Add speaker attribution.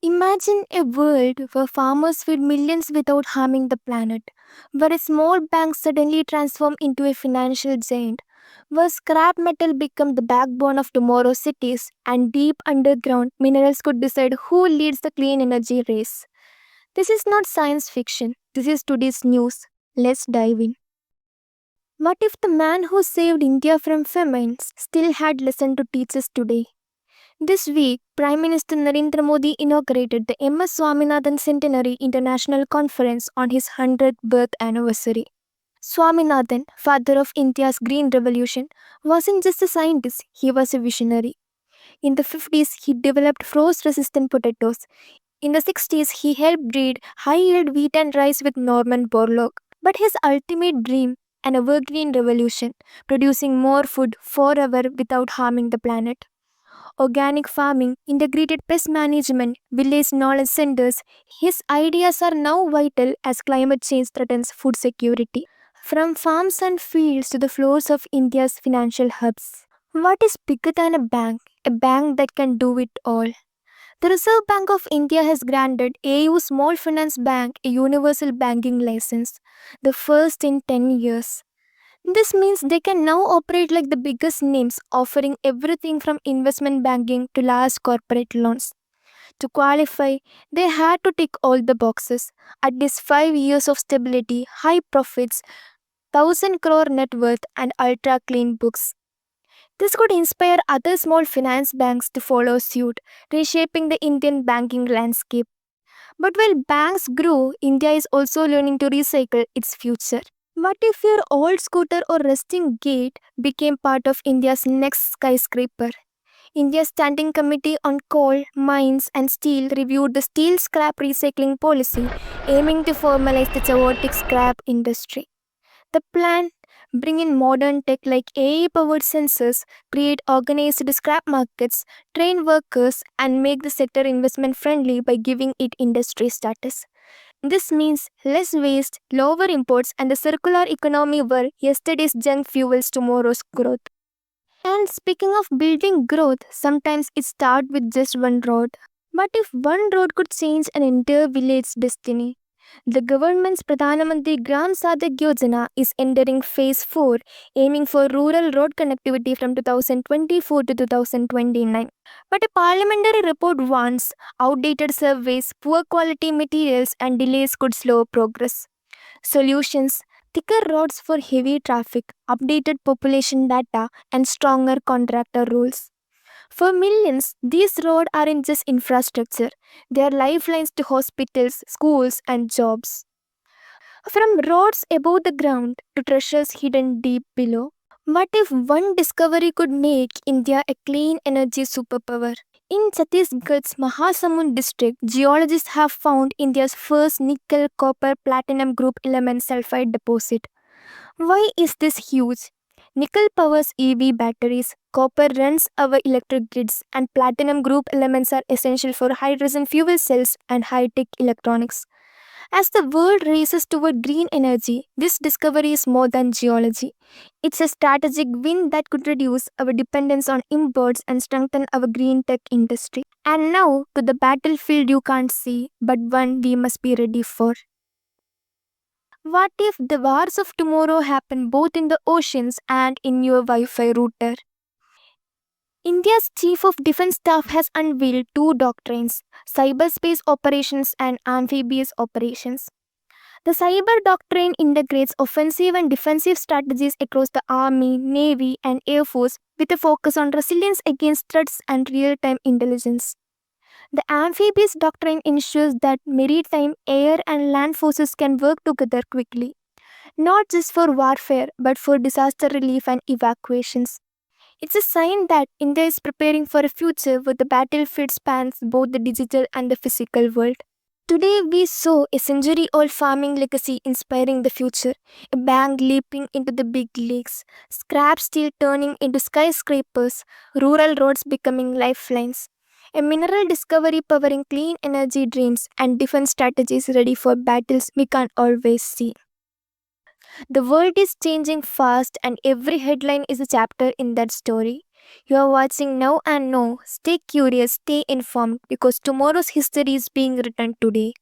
Speaker 1: Imagine a world where farmers feed millions without harming the planet, where a small bank suddenly transforms into a financial giant, where scrap metal becomes the backbone of tomorrow's cities, and deep underground minerals could decide who leads the clean energy race. This is not science fiction, this is today's news. Let's dive in. What if the man who saved India from famines still had lesson to teach us today? This week, Prime Minister Narendra Modi inaugurated the MS Swaminathan Centenary International Conference on his 100th birth anniversary. Swaminathan, father of India's Green Revolution, wasn't just a scientist, he was a visionary. In the 50s, he developed frost resistant potatoes. In the 60s, he helped breed high yield wheat and rice with Norman Borlaug. But his ultimate dream, an evergreen revolution, producing more food forever without harming the planet. Organic farming, integrated pest management, village knowledge centers, his ideas are now vital as climate change threatens food security. From farms and fields to the floors of India's financial hubs. What is bigger than a bank? A bank that can do it all. The Reserve Bank of India has granted AU Small Finance Bank a universal banking license, the first in 10 years. This means they can now operate like the biggest names, offering everything from investment banking to large corporate loans. To qualify, they had to tick all the boxes. At least 5 years of stability, high profits, 1000 crore net worth, and ultra clean books. This could inspire other small finance banks to follow suit, reshaping the Indian banking landscape. But while banks grow, India is also learning to recycle its future. What if your old scooter or rusting gate became part of India's next skyscraper? India's Standing Committee on Coal, Mines and Steel reviewed the steel scrap recycling policy, aiming to formalize the chaotic scrap industry. The plan: bring in modern tech like AI-powered sensors, create organized scrap markets, train workers, and make the sector investment friendly by giving it industry status. This means less waste, lower imports, and the circular economy where yesterday's junk fuels tomorrow's growth. And speaking of building growth, sometimes it starts with just one road. But if one road could change an entire village's destiny? The government's Pradhan Mantri Gram Sadak Yojana is entering phase 4, aiming for rural road connectivity from 2024 to 2029. But a parliamentary report warns outdated surveys, poor quality materials, and delays could slow progress. Solutions: thicker roads for heavy traffic, updated population data, and stronger contractor rules. For millions, these roads aren't just infrastructure, they are lifelines to hospitals, schools, and jobs. From roads above the ground to treasures hidden deep below. What if one discovery could make India a clean energy superpower? In Chhattisgarh's Mahasamund district, geologists have found India's first nickel-copper-platinum group element sulfide deposit. Why is this huge? Nickel powers EV batteries, copper runs our electric grids, and platinum group elements are essential for hydrogen fuel cells and high-tech electronics. As the world races toward green energy, this discovery is more than geology. It's a strategic win that could reduce our dependence on imports and strengthen our green tech industry. And now to the battlefield you can't see, but one we must be ready for. What if the wars of tomorrow happen both in the oceans and in your Wi Fi router? India's Chief of Defense Staff has unveiled two doctrines: cyberspace operations and amphibious operations. The cyber doctrine integrates offensive and defensive strategies across the Army, Navy, and Air Force with a focus on resilience against threats and real time intelligence. The amphibious doctrine ensures that maritime, air, and land forces can work together quickly, not just for warfare but for disaster relief and evacuations. It's a sign that India is preparing for a future where the battlefield spans both the digital and the physical world. Today, we saw a century old farming legacy inspiring the future, a bank leaping into the big leagues, scrap steel turning into skyscrapers, rural roads becoming lifelines, a mineral discovery powering clean energy dreams, and defense strategies ready for battles we can't always see. The world is changing fast, and every headline is a chapter in that story. You are watching now and know. Stay curious, stay informed because tomorrow's history is being written today.